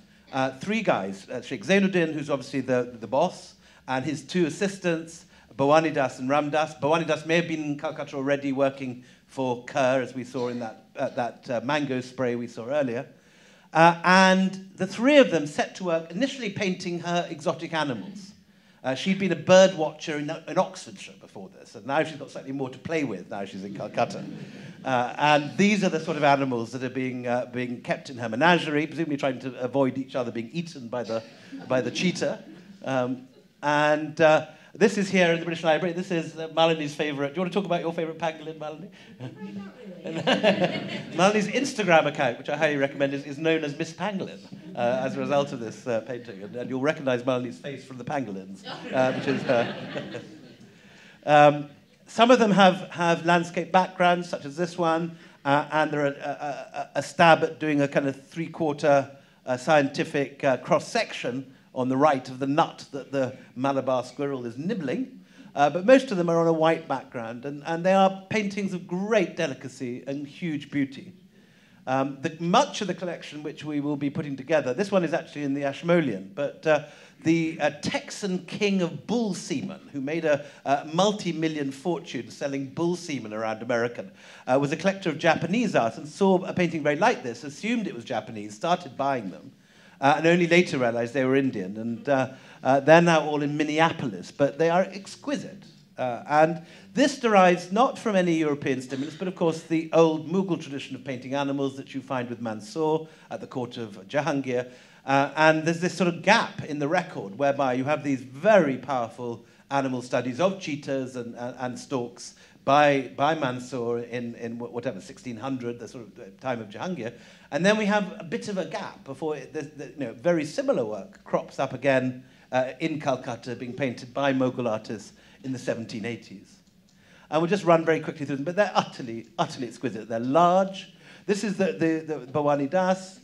3 guys, Sheikh Zainuddin, who's obviously the boss, and his 2 assistants, Bhavani Das and Ramdas. Bhavani Das may have been in Calcutta already working for Kerr, as we saw in that mango spray we saw earlier. And the 3 of them set to work initially painting her exotic animals. She'd been a bird watcher in Oxfordshire before this, and now she's got slightly more to play with now she's in Calcutta. And these are the sort of animals that are being kept in her menagerie, presumably trying to avoid each other being eaten by the cheetah. This is here in the British Library. This is Malini's favourite. Do you want to talk about your favourite pangolin, Malini? Not really. Malini's Instagram account, which I highly recommend, is known as Miss Pangolin as a result of this painting. And you'll recognise Malini's face from the pangolins, which is her. Some of them have landscape backgrounds, such as this one, and they're a stab at doing a kind of 3/4 scientific cross-section on the right of the nut that the Malabar squirrel is nibbling. But most of them are on a white background, and they are paintings of great delicacy and huge beauty. Much of the collection which we will be putting together, this one is actually in the Ashmolean, but the Texan king of bull semen, who made a multi-million fortune selling bull semen around America, was a collector of Japanese art and saw a painting very like this, assumed it was Japanese, started buying them, and only later realized they were Indian. And they're now all in Minneapolis, but they are exquisite. And this derives not from any European stimulus, but of course the old Mughal tradition of painting animals that you find with Mansour at the court of Jahangir. And there's this sort of gap in the record whereby you have these very powerful animal studies of cheetahs and storks by Mansour in whatever, 1600, the sort of time of Jahangir. And then we have a bit of a gap before very similar work crops up again in Calcutta, being painted by Mughal artists in the 1780s. And we'll just run very quickly through them, but they're utterly, utterly exquisite. They're large. This is the Bhavani Das.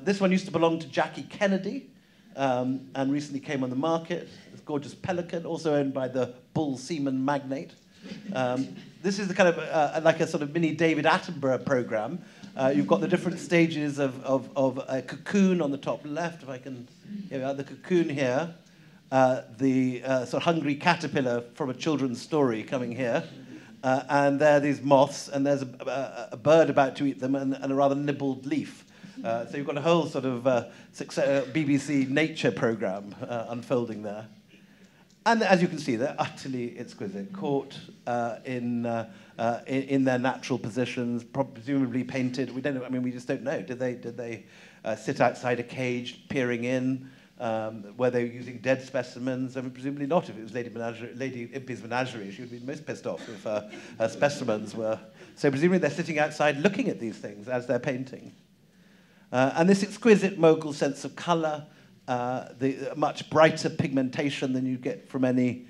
This one used to belong to Jackie Kennedy and recently came on the market. This gorgeous pelican, also owned by the bull semen magnate. This is the kind of like a sort of mini David Attenborough program. You've got the different stages of a cocoon on the top left, if I can, here we are, the cocoon here, the sort of hungry caterpillar from a children's story coming here, and there are these moths, and there's a bird about to eat them, and a rather nibbled leaf. So you've got a whole sort of BBC nature program unfolding there. And as you can see, they're utterly exquisite, caught in their natural positions, presumably painted. We don't know. I mean, we just don't know. Did they sit outside a cage, peering in? Were they using dead specimens? I mean, presumably not. If it was Lady Impe's menagerie, she would be most pissed off if her specimens were. So presumably they're sitting outside looking at these things as they're painting. And this exquisite Mughal sense of colour, the much brighter pigmentation than you get from any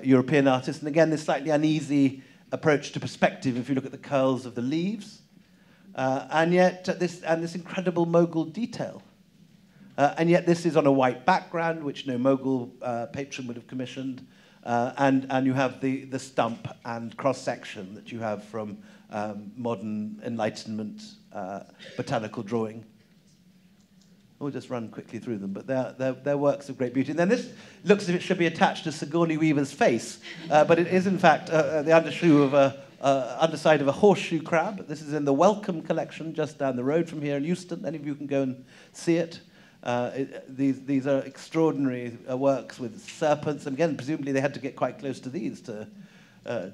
European artist. And again, this slightly uneasy approach to perspective if you look at the curls of the leaves. And yet, this incredible Mughal detail. And yet this is on a white background, which no Mughal patron would have commissioned. And you have the stump and cross-section that you have from modern Enlightenment botanical drawing. We'll just run quickly through them, but they're works of great beauty. And then this looks as if it should be attached to Sigourney Weaver's face, but it is in fact the underside of a horseshoe crab. This is in the Wellcome collection just down the road from here in Euston. Any of you can go and see it. These are extraordinary works with serpents. And again, presumably they had to get quite close to these to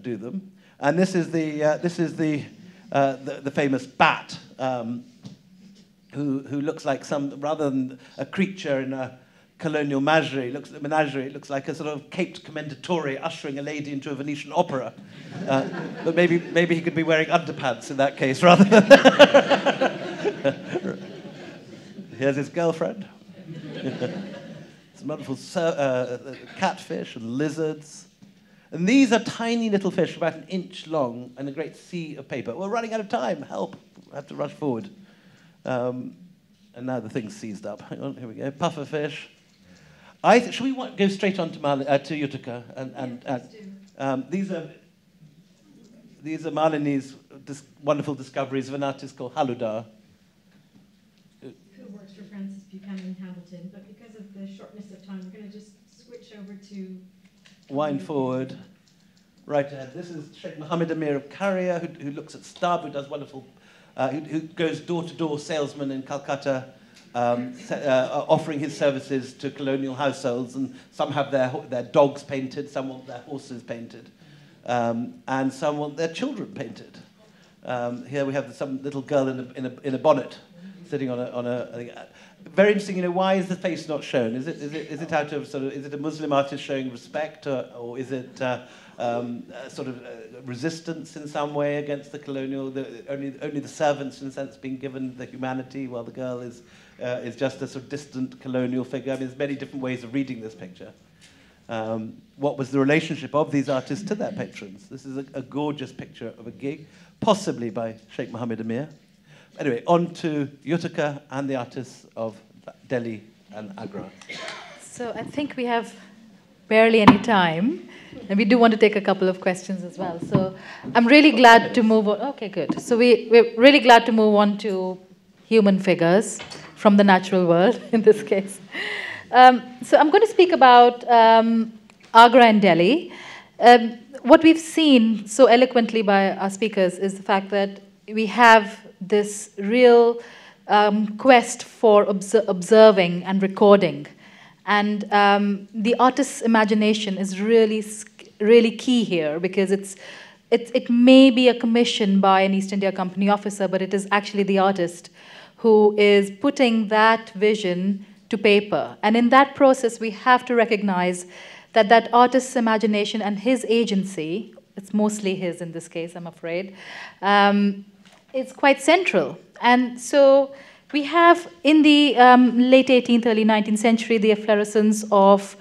do them. And this is the famous bat. Who looks like rather than a creature in a colonial menagerie, it looks like a sort of caped commendatore ushering a lady into a Venetian opera. But maybe he could be wearing underpants in that case rather than... Here's his girlfriend. Some wonderful catfish and lizards. And these are tiny little fish, about 1 inch long, and a great sea of paper. We're running out of time. Help. I have to rush forward. And now the thing's seized up. Hang on, here we go. Pufferfish. Should we go straight on to Yuthika? These are Malini's wonderful discoveries of an artist called Haludar. Who works for Francis Buchanan Hamilton, but because of the shortness of time, we're going to just switch over to... Wind forward. Right ahead. This is Sheikh Mohammed Amir of Carrier, who looks at Stab, who does wonderful, who goes door-to-door salesman in Calcutta, offering his services to colonial households, and some have their dogs painted, some want their horses painted, and some want their children painted. Here we have some little girl in a bonnet, sitting on a I think, very interesting. Why is the face not shown? Is it out of is it a Muslim artist showing respect, or is it resistance in some way against the colonial? Only the servants, in a sense, being given the humanity, while the girl is just a sort of distant colonial figure. I mean, there's many different ways of reading this picture. What was the relationship of these artists to their patrons? This is a gorgeous picture of a gig, possibly by Sheikh Mohammed Amir. Anyway, on to Yuthika and the artists of Delhi and Agra. So I think we have barely any time, and we do want to take a couple of questions as well. So I'm really glad to move on. Okay, good. So we're really glad to move on to human figures from the natural world, in this case. So I'm going to speak about Agra and Delhi. What we've seen so eloquently by our speakers is the fact that we have this real quest for observing and recording. And the artist's imagination is really key here, because it may be a commission by an East India Company officer, but it is actually the artist who is putting that vision to paper. And in that process, we have to recognize that that artist's imagination and his agency, it's mostly his in this case, I'm afraid, it's quite central. And so we have, in the late 18th, early 19th century, the efflorescence of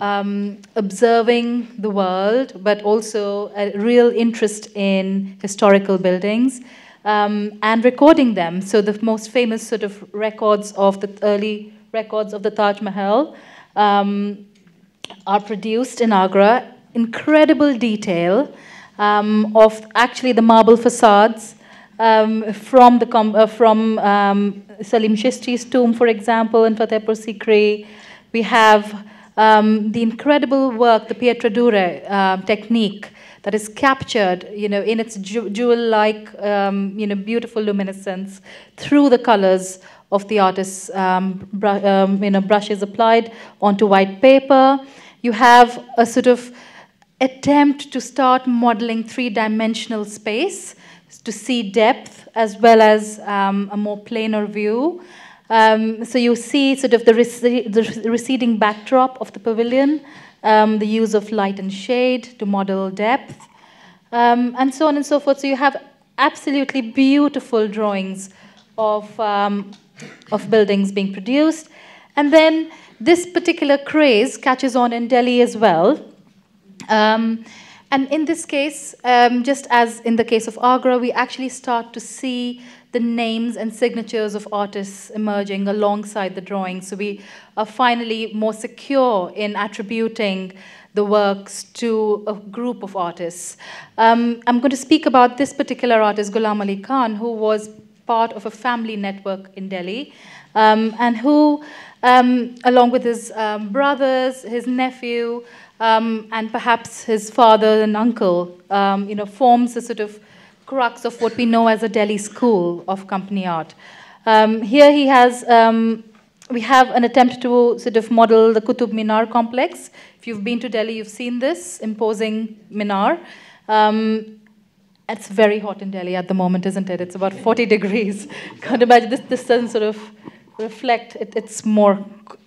observing the world, but also a real interest in historical buildings and recording them. So the most famous sort of records of the early records of the Taj Mahal are produced in Agra. Incredible detail of actually the marble facades from Salim Chishti's tomb, for example, in Fatehpur Sikri. We have the incredible work, the pietra dure technique that is captured, in its jewel-like, beautiful luminescence through the colors of the artist's brushes applied onto white paper. You have a sort of attempt to start modeling three-dimensional space, to see depth as well as a more planar view. So you see sort of the receding backdrop of the pavilion, the use of light and shade to model depth, and so on and so forth. So you have absolutely beautiful drawings of buildings being produced. And then this particular craze catches on in Delhi as well. And in this case, just as in the case of Agra, we actually start to see the names and signatures of artists emerging alongside the drawings. So we are finally more secure in attributing the works to a group of artists. I'm going to speak about this particular artist, Ghulam Ali Khan, who was part of a family network in Delhi, and who, along with his brothers, his nephew, and perhaps his father and uncle, forms a sort of crux of what we know as a Delhi school of company art. Here he has, we have an attempt to sort of model the Qutub Minar complex. If you've been to Delhi, you've seen this imposing minar. It's very hot in Delhi at the moment, isn't it? It's about 40 degrees. Can't imagine this doesn't sort of reflect. It's more,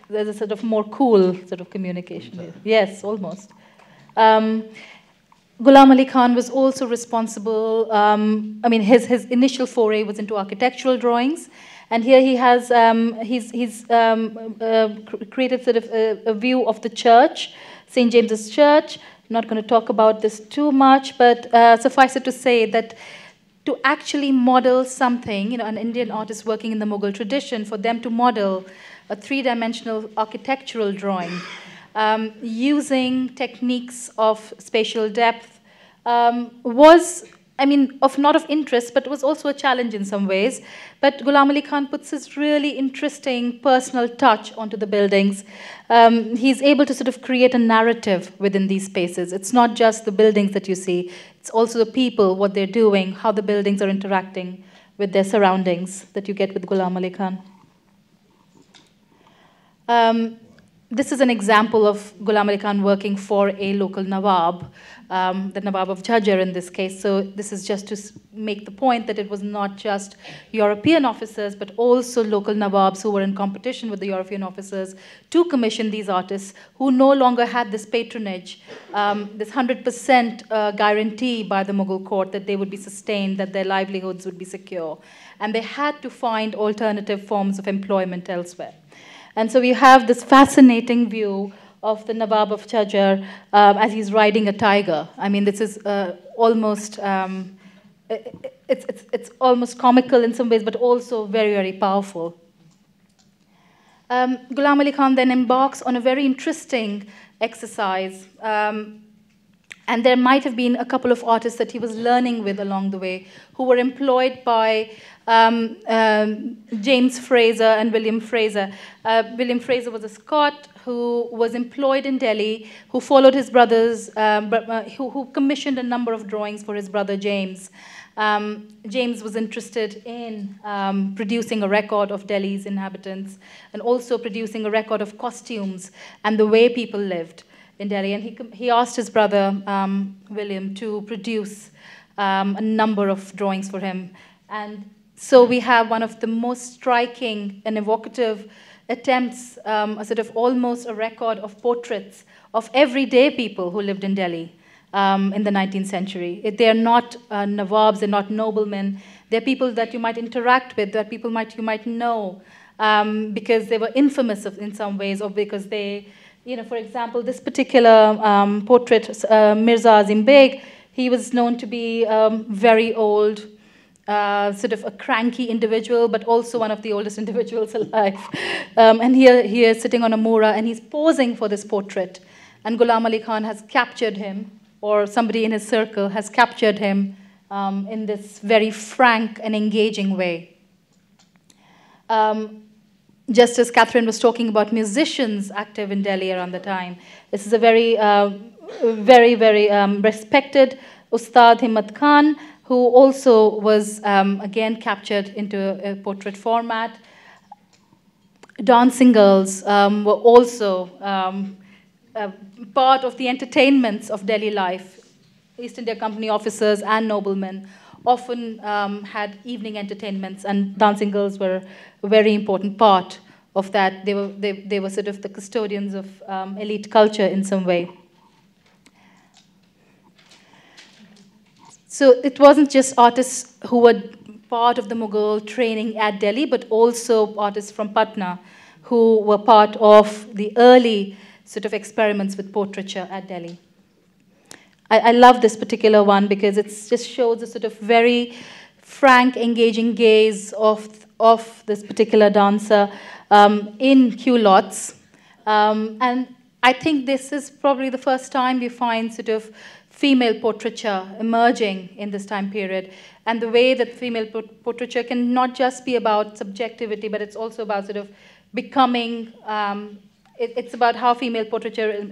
there's a sort of more cool sort of communication here. Yes, almost. Ghulam Ali Khan was also responsible. His initial foray was into architectural drawings, and here he has he's created sort of a view of the church, St. James's Church. I'm not going to talk about this too much, but suffice it to say that to actually model something, an Indian artist working in the Mughal tradition, for them to model a three-dimensional architectural drawing using techniques of spatial depth was, not of interest, but was also a challenge in some ways. But Ghulam Ali Khan puts this really interesting personal touch onto the buildings. He's able to sort of create a narrative within these spaces. It's not just the buildings that you see, it's also the people, what they're doing, how the buildings are interacting with their surroundings that you get with Ghulam Ali Khan. This is an example of Ghulam Ali Khan working for a local Nawab, the Nawab of Jhajjar in this case. So this is just to make the point that it was not just European officers, but also local Nawabs who were in competition with the European officers to commission these artists who no longer had this patronage, this 100% guarantee by the Mughal court that they would be sustained, that their livelihoods would be secure. And they had to find alternative forms of employment elsewhere. And so we have this fascinating view of the Nawab of Jhajjar as he's riding a tiger. This is almost, it's almost comical in some ways, but also very, very powerful. Ghulam Ali Khan then embarks on a very interesting exercise. And there might have been a couple of artists that he was learning with along the way who were employed by James Fraser and William Fraser. William Fraser was a Scot who was employed in Delhi, who followed his brothers, who commissioned a number of drawings for his brother James. James was interested in producing a record of Delhi's inhabitants and also producing a record of costumes and the way people lived in Delhi. And he asked his brother, William, to produce a number of drawings for him. And so we have one of the most striking and evocative attempts, a sort of almost a record of portraits of everyday people who lived in Delhi in the 19th century. They are not Nawabs, they're not noblemen. They're people that you might interact with, that you might know because they were infamous in some ways, or because they, for example, this particular portrait, Mirza Azim Beg, he was known to be very old, sort of a cranky individual, but also one of the oldest individuals alive. And here he is sitting on a mura, and he's posing for this portrait. And Ghulam Ali Khan has captured him, or somebody in his circle has captured him in this very frank and engaging way. Just as Katherine was talking about musicians active in Delhi around the time, this is a very, very respected Ustad Himmat Khan, who also was, again, captured into a portrait format. Dancing girls were also part of the entertainments of Delhi life. East India Company officers and noblemen often had evening entertainments, and dancing girls were a very important part of that. They were sort of the custodians of elite culture in some way. So it wasn't just artists who were part of the Mughal training at Delhi, but also artists from Patna who were part of the early sort of experiments with portraiture at Delhi. I love this particular one because it just shows a sort of very frank, engaging gaze of this particular dancer in culottes. And I think this is probably the first time we find sort of female portraiture emerging in this time period, and the way that female portraiture can not just be about subjectivity, but it's also about sort of becoming, it's about how female portraiture,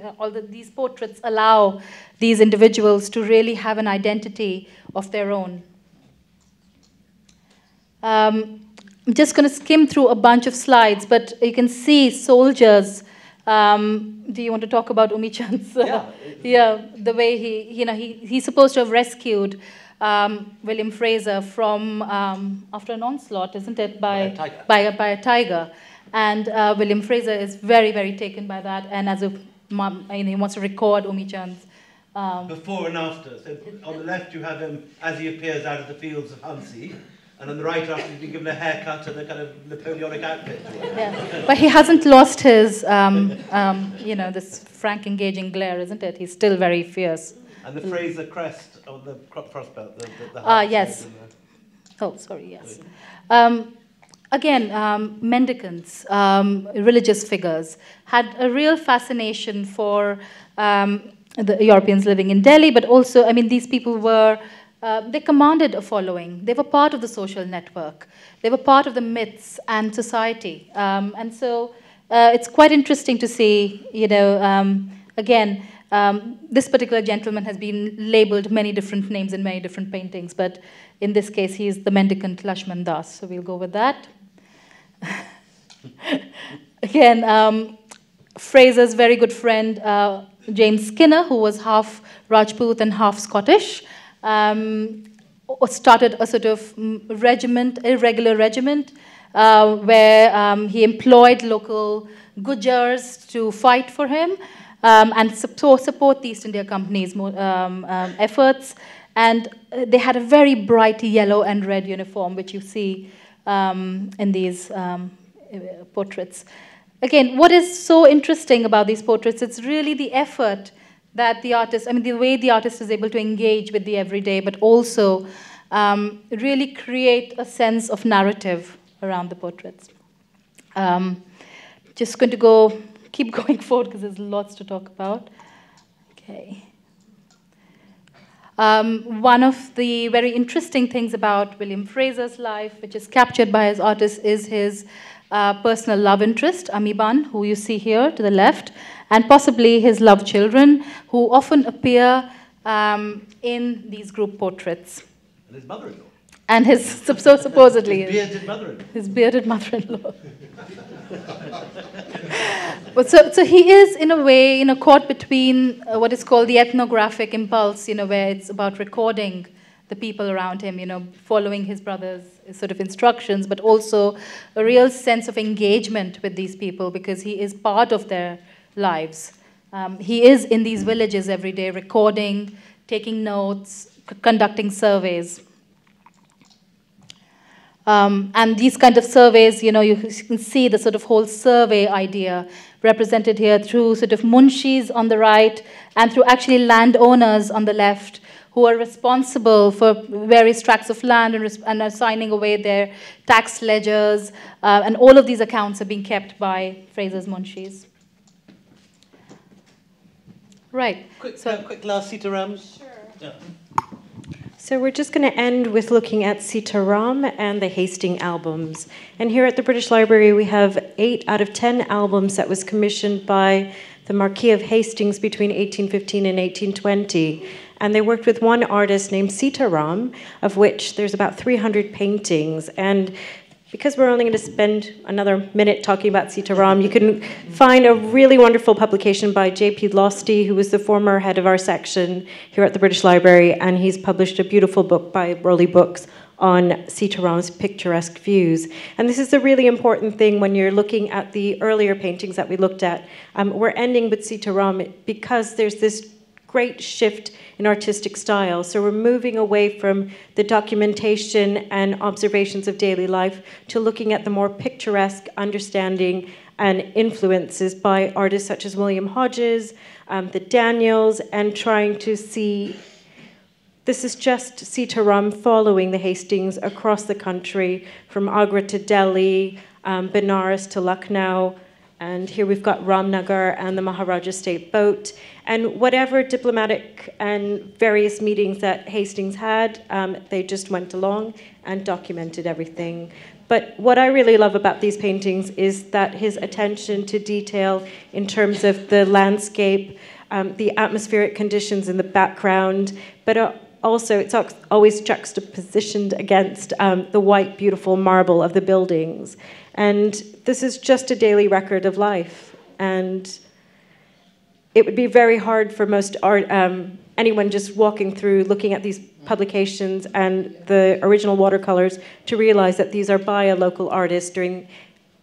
these portraits allow these individuals to really have an identity of their own. I'm just going to skim through a bunch of slides, but you can see soldiers. Do you want to talk about Amichan's? Yeah, the way he's supposed to have rescued William Fraser from after an onslaught, isn't it, by a tiger? And William Fraser is very, very taken by that, and as a he wants to record Amichan's. Before and after. So on the left you have him as he appears out of the fields of Hansi. And on the right, after he's been given a haircut and a kind of Napoleonic outfit. Yeah. But he hasn't lost his, this frank, engaging glare, isn't it? He's still very fierce. And the Fraser crest on the crossbelt. Yes. Oh, sorry, yes. Again, mendicants, religious figures, had a real fascination for the Europeans living in Delhi, but also, I mean, these people were, they commanded a following. They were part of the social network. They were part of the myths and society. And so it's quite interesting to see, you know, again, this particular gentleman has been labeled many different names in many different paintings, but in this case, he is the mendicant Lakshman Das, so we'll go with that. Again, Fraser's very good friend, James Skinner, who was half Rajput and half Scottish, started a sort of regiment, irregular regiment, where he employed local Gujars to fight for him and support the East India Company's efforts. And they had a very bright yellow and red uniform, which you see in these portraits. Again, what is so interesting about these portraits, it's really the effort that the artist, I mean, the way the artist is able to engage with the everyday, but also really create a sense of narrative around the portraits. Just going to keep going forward because there's lots to talk about. Okay. One of the very interesting things about William Fraser's life, which is captured by his artist, is his personal love interest, Amichan, who you see here to the left, and possibly his love children, who often appear in these group portraits. And his mother-in-law. And his, supposedly, his bearded mother-in-law. His bearded mother-in-law. But so he is, in a way, caught between what is called the ethnographic impulse, where it's about recording the people around him, following his brother's sort of instructions, but also a real sense of engagement with these people because he is part of their lives. He is in these villages every day, recording, taking notes, conducting surveys. And these kind of surveys, you can see the sort of whole survey idea represented here through sort of munshis on the right and through actually landowners on the left who are responsible for various tracts of land and are signing away their tax ledgers. And all of these accounts are being kept by Fraser's munshis. Right. Quick last Sitaram. Sure. Yeah. So we're just going to end with looking at Sitaram and the Hastings Albums. And here at the British Library, we have 8 out of 10 albums that was commissioned by the Marquis of Hastings between 1815 and 1820. And they worked with one artist named Sitaram, of which there's about 300 paintings. And because we're only going to spend another minute talking about Sitaram, you can find a really wonderful publication by J.P. Losty, who was the former head of our section here at the British Library, and he's published a beautiful book by Rowley Books on Sitaram's picturesque views. And this is a really important thing when you're looking at the earlier paintings that we looked at. We're ending with Sitaram because there's this great shift in artistic style. So we're moving away from the documentation and observations of daily life to looking at the more picturesque understanding and influences by artists such as William Hodges, the Daniels, and trying to see, this is just Sitaram following the Hastings across the country, from Agra to Delhi, Benares to Lucknow, and here we've got Ramnagar and the Maharaja State Boat. And whatever diplomatic and various meetings that Hastings had, they just went along and documented everything. But what I really love about these paintings is that his attention to detail in terms of the landscape, the atmospheric conditions in the background, but also it's always juxtapositioned against the white, beautiful marble of the buildings. And this is just a daily record of life. And it would be very hard for most anyone just walking through, looking at these publications and the original watercolors to realize that these are by a local artist during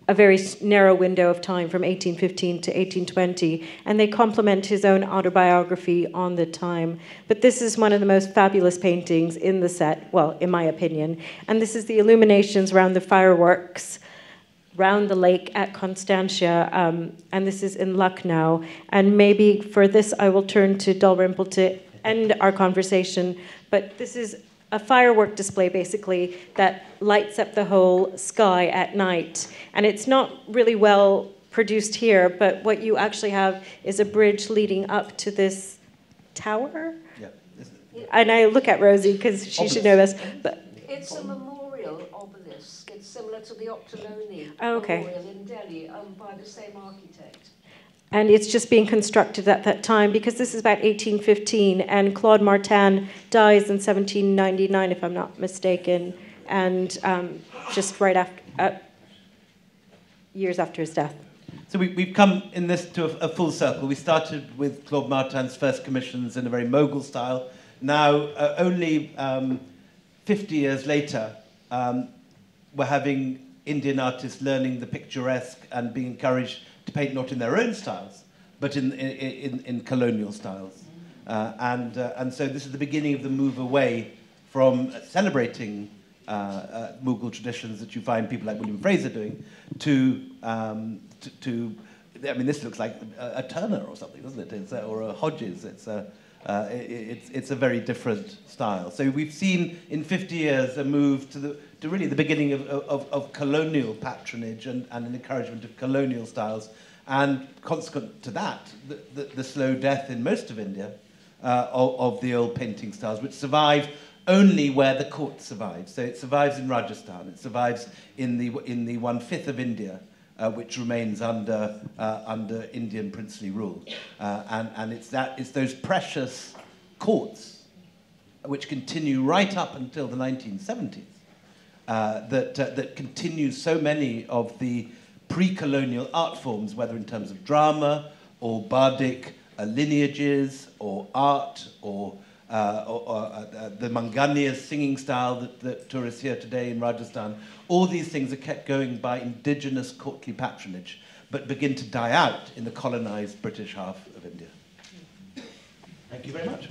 a very narrow window of time from 1815 to 1820. And they complement his own autobiography on the time. But this is one of the most fabulous paintings in the set, well, in my opinion. And this is the illuminations around the fireworks round the lake at Constantia, and this is in Lucknow. And maybe for this I will turn to Dalrymple to end our conversation, but this is a firework display, basically, that lights up the whole sky at night. And it's not really well produced here, but what you actually have is a bridge leading up to this tower. Yeah. And I look at Rosie because she should know this. But it's a memorial obelisk. It's similar to the Octoloni okay. memorial in Delhi, by the same architect. And it's just being constructed at that time because this is about 1815, and Claude Martin dies in 1799, if I'm not mistaken, and just right after, years after his death. So we've come in this to a full circle. We started with Claude Martin's first commissions in a very Mughal style. Now, only 50 years later, we're having Indian artists learning the picturesque and being encouraged to paint not in their own styles, but in colonial styles. And so this is the beginning of the move away from celebrating Mughal traditions that you find people like William Fraser doing to I mean, this looks like a Turner or something, doesn't it? Or a Hodges. It's a very different style. So we've seen in 50 years a move to really the beginning of colonial patronage and an encouragement of colonial styles, and consequent to that, the slow death in most of India of the old painting styles, which survive only where the court survives. So it survives in Rajasthan. It survives in the 1/5 of India, which remains under Indian princely rule, and it's those precious courts which continue right up until the 1970s that continue so many of the pre-colonial art forms, whether in terms of drama or bardic lineages or art or the Manganias singing style that tourists hear today in Rajasthan. All these things are kept going by indigenous courtly patronage, but begin to die out in the colonized British half of India. Thank you very much.